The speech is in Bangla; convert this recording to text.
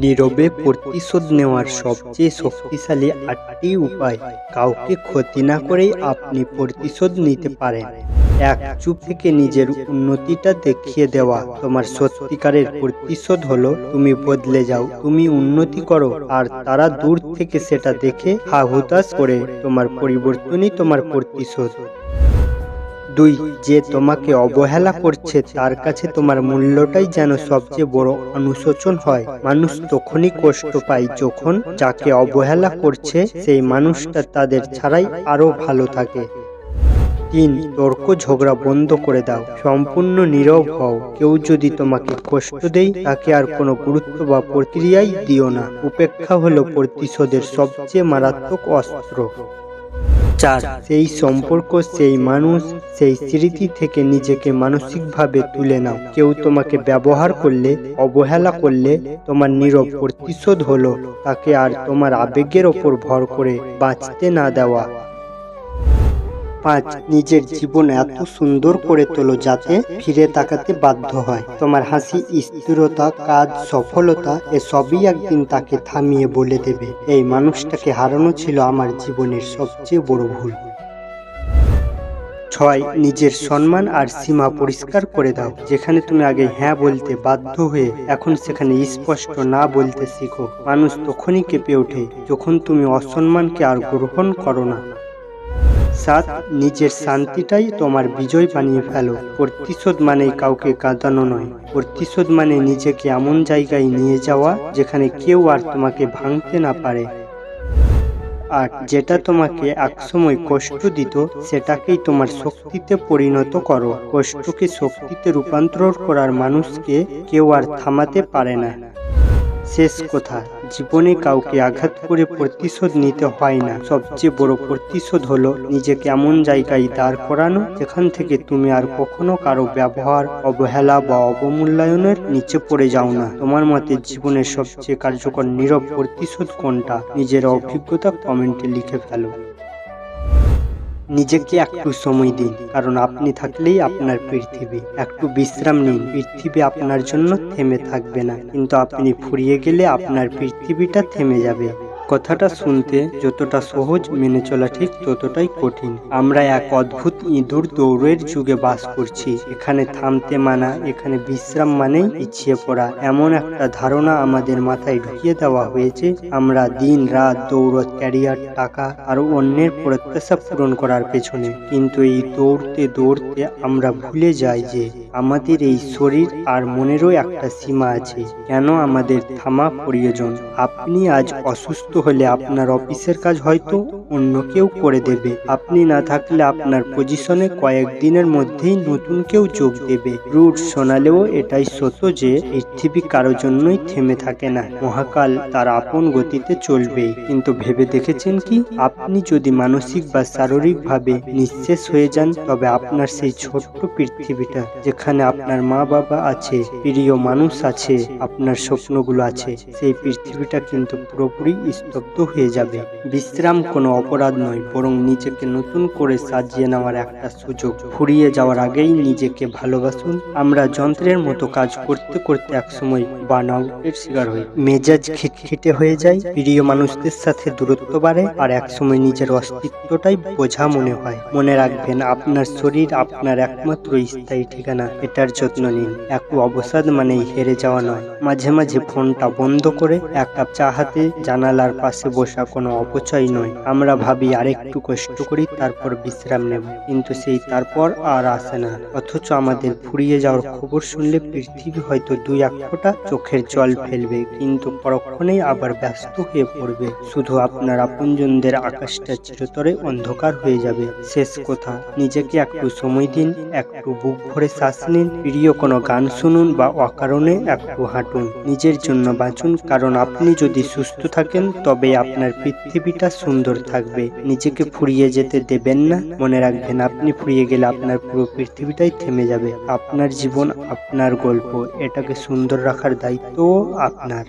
নীরবে প্রতিশোধ নেওয়ার সবচেয়ে শক্তিশালী ৮টি উপায়। কাউকে ক্ষতি না করেই আপনি প্রতিশোধ নিতে পারেন। চুপ থেকে নিজের উন্নতিটা দেখিয়ে দেওয়া। তোমার সত্যিকারের প্রতিশোধ হলো তুমি বদলে যাও, তুমি উন্নতি করো, আর তারা দূর থেকে সেটা দেখে হা হুতাশ করে। তোমার পরিবর্তনই তোমার প্রতিশোধ। ২. যে তোমাকে অবহেলা করছে তার কাছে তোমার মূল্যটাই যেন সবচেয়ে বড় অনুশোচন হয়। মানুষ তখনই কষ্ট পায় যখন যাকে অবহেলা করছে সেই মানুষটা তাদের ছাড়াই আরো ভালো থাকে। ৩. তর্ক ঝগড়া বন্ধ করে দাও, সম্পূর্ণ নীরব হও। কেউ যদি তোমাকে কষ্ট দেয় তাকে আর কোনো গুরুত্ব বা প্রক্রিয়াই দিও না। উপেক্ষা হলো প্রতিশোধের সবচেয়ে মারাত্মক অস্ত্র। ৪. সেই সম্পর্ক, সেই মানুষ, সেই স্মৃতি থেকে নিজেকে মানসিকভাবে তুলে নাও। কেউ তোমাকে ব্যবহার করলে, অবহেলা করলে, তোমার নীরব প্রতিশোধ হলো তাকে আর তোমার আবেগের ওপর ভর করে বাঁচতে না দেওয়া। ৫. নিজের জীবন এত সুন্দর করে তোলো যাতে ফিরে তাকাতে বাধ্য হয়। তোমার হাসি, স্থিরতা, কাজ, সফলতা এসবই একদিন তাকে থামিয়ে বলে দেবে, এই মানুষটাকে হারানো ছিল আমার জীবনের সবচেয়ে বড় ভুল। ৬. নিজের সম্মান আর সীমা পরিষ্কার করে দাও। যেখানে তুমি আগে হ্যাঁ বলতে বাধ্য হয়ে এখন সেখানে স্পষ্ট না বলতে শিখো। মানুষ তখনই কেঁপে ওঠে যখন তুমি অসম্মানকে আর গ্রহণ করো না। ৭. নিজের শান্তিটাই তোমার বিজয় বানিয়ে ফেলো। প্রতিশোধ মানেই কাউকে কাঁদানো নয়, প্রতিশোধ মানে নিজেকে এমন জায়গায় নিয়ে যাওয়া যেখানে কেউ আর তোমাকে ভাঙতে না পারে। ৮. যেটা তোমাকে একসময় কষ্ট দিত সেটাকেই তোমার শক্তিতে পরিণত করো। কষ্টকে শক্তিতে রূপান্তর করার মানুষকে কেউ আর থামাতে পারে না। শেষ কথা, জীবনে কাউকে আঘাত করে প্রতিশোধ নিতে হয় না। সবচেয়ে বড় প্রতিশোধ হলো নিজেকে এমন জায়গায় দাঁড় করানো যেখান থেকে তুমি আর কখনো কারো ব্যবহার, অবহেলা বা অবমূল্যায়নের নিচে পড়ে যাও না। তোমার মতে জীবনের সবচেয়ে কার্যকর নীরব প্রতিশোধ কোনটা? নিজের অভিজ্ঞতা কমেন্টে লিখে ফেলো। নিজেকে একটু সময় দিন, কারণ আপনি থাকলেই আপনার পৃথিবী। একটু বিশ্রাম নিন, পৃথিবী আপনার জন্য থেমে থাকবে না, কিন্তু আপনি ফুরিয়ে গেলে আপনার পৃথিবীটা থেমে যাবে। কথাটা শুনতে যতটা সহজ, মেনে চলা ঠিক ততটাই কঠিন। আমরা এক অদ্ভুত ইঁদুর দৌড়ের যুগে বাস করছি। এখানে থামতে মানা, এখানে বিশ্রাম মানেই পিছিয়ে পড়া, এমন একটা ধারণা আমাদের মাথায় ঢুকিয়ে দেওয়া হয়েছে। আমরা দিন রাত দৌড়, ক্যারিয়ার, টাকা আর অন্যের প্রত্যাশা পূরণ করার পেছনে। কিন্তু এই দৌড়তে দৌড়তে আমরা ভুলে যাই যে আমাদের এই শরীর আর মনেরও একটা সীমা আছে। কেন আমাদের থামা প্রয়োজন? আপনি আজ অসুস্থ হলে আপনার অফিসের কাজ হয়তো অন্য কেউ করে দেবে। আপনি না থাকলে আপনার পজিশনে কয়েকদিনের মধ্যেই নতুন কেউ যোগ দেবে। রুট শোনালেও এটাই সত্য যে পৃথিবী কারোর জন্যই থেমে থাকে না। মহাকাল তার আপন গতিতে চলবে। কিন্তু ভেবে দেখেছেন কি, আপনি যদি মানসিক বা শারীরিকভাবে নিঃশেষ হয়ে যান, তবে আপনার সেই ছোট্ট পৃথিবীটা, যেখানে আপনার মা বাবা আছে, প্রিয় মানুষ আছে, আপনার স্বপ্নগুলো আছে, সেই পৃথিবীটা কিন্তু পুরোপুরি স্তব্ধ হয়ে যাবে। বিশ্রাম কোনো অপরাধ নয়, বরং নিজেকে নতুন করে সাজিয়ে নেওয়ার একটা সুযোগ। ফুরিয়ে যাওয়ার আগেই নিজেকে ভালোবাসুন। আমরা যন্ত্রের মতো কাজ করতে করতে একসময় বার্নআউটের শিকার হই। মেজাজ খিটখিটে হয়ে যায়, প্রিয় মানুষদের সাথে দূরত্ব বাড়ে, আর একসময় নিজের অস্তিত্বটাই বোঝা মনে হয়। মনে রাখবেন, আপনার শরীর আপনার একমাত্র স্থায়ী ঠিকানা। এটার যত্ন নিন। একটু অবসাদ মানেই হেরে যাওয়া নয়। মাঝে মাঝে ফোনটা বন্ধ করে এক কাপ চা হাতে জানালার পাশে বসা কোনো অপচয় নয়। আমরা ভাবি আরেকটু কষ্ট করি, তারপর বিশ্রাম নেব, কিন্তু সেই তারপর আর আসে না। অথচ আমাদের ফুরিয়ে যাওয়ার খবর শুনলে পৃথিবী হয়তো 2-1 ফোঁটা চোখের জল ফেলবে, কিন্তু পরক্ষণেই আবার ব্যস্ত হয়ে পড়বে। শুধু আপনার আপনজনদের আকাশটা চিরতরে অন্ধকার হয়ে যাবে। শেষ কথা, নিজেকে একটু সময় দিন, একটু বুক ভরে শ্বাস নিন, প্রিয় কোনো গান শুনুন বা অকারণে একটু হাঁটুন। নিজের জন্য বাঁচুন, কারণ আপনি যদি সুস্থ থাকেন তবে আপনার পৃথিবীটা সুন্দর থাকবে। নিজেকে ফুরিয়ে যেতে দেবেন না। মনে রাখবেন, আপনি ফুরিয়ে গেলে আপনার পুরো পৃথিবীটাই থেমে যাবে। আপনার জীবন, আপনার গল্প, এটাকে সুন্দর রাখার দায়িত্বও আপনার।